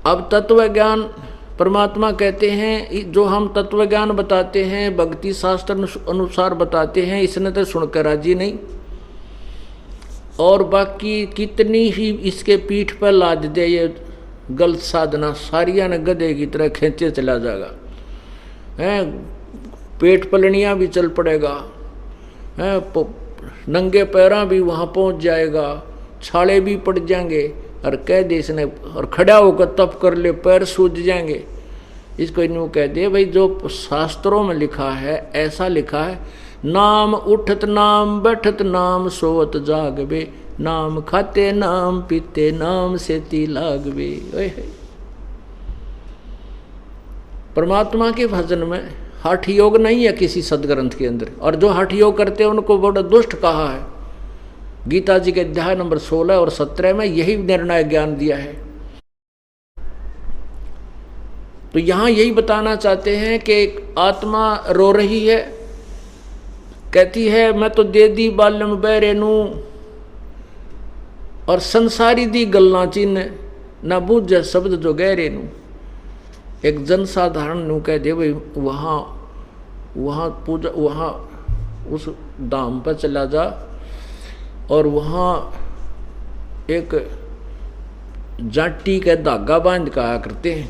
अब तत्व ज्ञान परमात्मा कहते हैं, जो हम तत्व ज्ञान बताते हैं भक्ति शास्त्र अनुसार बताते हैं, इसने तो सुनकर राजी नहीं, और बाकी कितनी ही इसके पीठ पर लाद दे ये गलत साधना, सारिया ने गधे की तरह खींचे चला जाएगा, है पेट पलनियाँ भी चल पड़ेगा, है नंगे पैरा भी वहाँ पहुँच जाएगा, छाले भी पड़ जाएंगे, और कह दे इसने, और खड़ा होकर तप कर ले पैर सूझ जाएंगे। इसको इन्हों कह दे भाई जो शास्त्रों में लिखा है ऐसा लिखा है, नाम उठत नाम बैठत नाम सोवत जागबे, नाम खाते नाम पीते नाम सेती लागबे। परमात्मा के भजन में हठ योग नहीं है किसी सदग्रंथ के अंदर, और जो हठ योग करते हैं उनको बड़ा दुष्ट कहा है। गीता जी के अध्याय नंबर 16 और 17 में यही निर्णायक ज्ञान दिया है। तो यहां यही बताना चाहते हैं कि आत्मा रो रही है, कहती है मैं तो दे दी बालम बैरे नू, और संसारी दी गल्ला चिन्ह ना बूझे शब्द जो गहरे नू। एक जनसाधारण नू कह दे भाई वहाँ पूजा, वहाँ उस धाम पर चला जा और वहाँ एक जाटी का धागा बांध का आया करते हैं,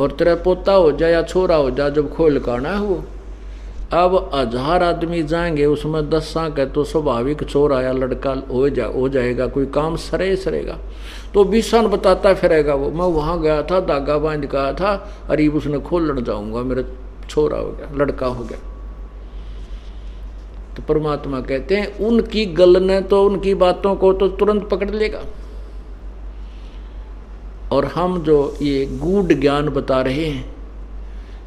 और तेरा पोता हो जाए या छोरा हो जाए जब खोल का ना हो। अब 1000 आदमी जाएंगे, उसमें 10 का तो स्वाभाविक छोरा या लड़का हो जाएगा, कोई काम सरेगा। तो 20 बताता फिरेगा वो, मैं वहाँ गया था धागा बांध का आया था, अरे उसने खोलने जाऊँगा, मेरा छोरा हो गया, लड़का हो गया। तो परमात्मा कहते हैं उनकी गल ने तो उनकी बातों को तो तुरंत पकड़ लेगा, और हम जो ये गूढ़ ज्ञान बता रहे हैं,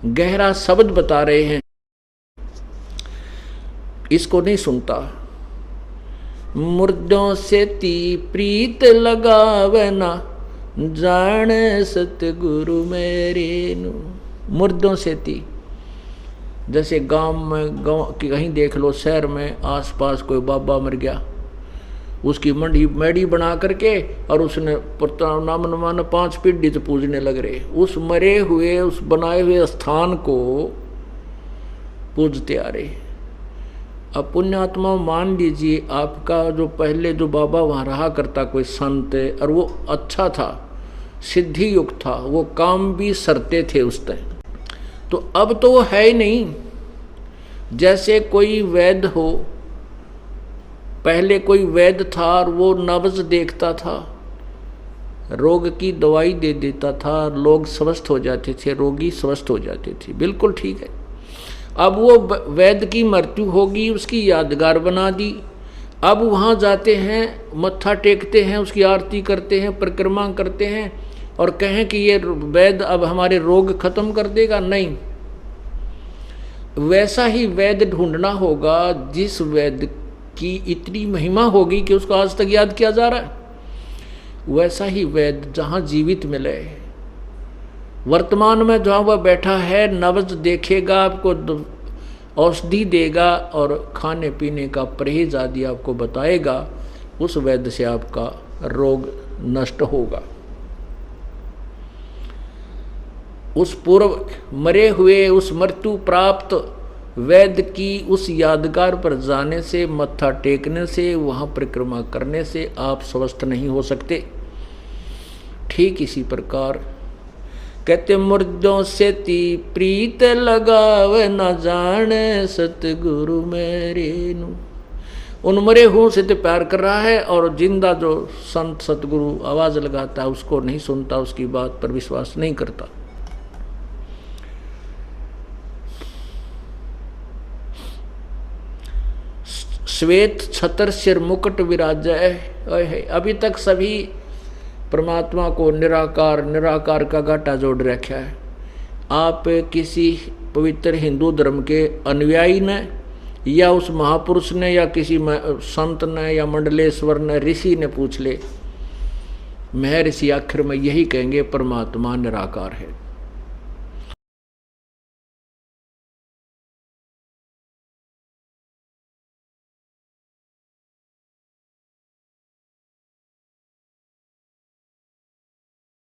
गहरा शब्द बता रहे हैं, इसको नहीं सुनता। मुर्दों से ती प्रीत लगावे ना, जाने सतगुरु मेरे नू। मुर्दों से ती, जैसे गांव कहीं देख लो, शहर में आसपास कोई बाबा मर गया, उसकी मेडी बना करके और उसने नाम नमान 5 पीढ़ी से पूजने लग रहे, उस मरे हुए उस बनाए हुए स्थान को पूजते आ रहे। अब पुण्यात्मा मान लीजिए आपका जो पहले जो बाबा वहाँ रहा करता कोई संत, और वो अच्छा था, सिद्धि युक्त था, वो काम भी सरते थे उस टाइम, तो अब तो वो है ही नहीं। जैसे कोई वैद्य हो, पहले कोई वैद्य था और वो नब्ज देखता था, रोग की दवाई दे देता था, लोग स्वस्थ हो जाते थे, रोगी स्वस्थ हो जाते थे, बिल्कुल ठीक है। अब वो वैद्य की मृत्यु होगी, उसकी यादगार बना दी। अब वहाँ जाते हैं, मत्था टेकते हैं, उसकी आरती करते हैं, परिक्रमा करते हैं, और कहें कि ये वैद्य अब हमारे रोग खत्म कर देगा, नहीं। वैसा ही वैद्य ढूंढना होगा जिस वैद्य की इतनी महिमा होगी कि उसको आज तक याद किया जा रहा है। वैसा ही वैद्य जहाँ जीवित मिले, वर्तमान में जहाँ वह बैठा है, नब्ज देखेगा, आपको औषधि देगा और खाने पीने का परहेज आदि आपको बताएगा, उस वैद्य से आपका रोग नष्ट होगा। उस पूर्व मरे हुए उस मृत्यु प्राप्त वैद्य की उस यादगार पर जाने से, मत्था टेकने से, वहाँ परिक्रमा करने से आप स्वस्थ नहीं हो सकते। ठीक इसी प्रकार कहते मुर्दों से ती प्रीत लगावे, न जाने सतगुरु मेरे नू। उन मरे हुओं से तो प्यार कर रहा है, और जिंदा जो संत सतगुरु आवाज लगाता है उसको नहीं सुनता, उसकी बात पर विश्वास नहीं करता। श्वेत छतर सिर मुकुट विराजय। अभी तक सभी परमात्मा को निराकार निराकार का घाटा जोड़ रखा है। आप किसी पवित्र हिंदू धर्म के अनुयायी ने, या उस महापुरुष ने, या किसी संत ने, या मंडलेश्वर ने, ऋषि ने पूछ ले, महर्षि आखिर में यही कहेंगे परमात्मा निराकार है।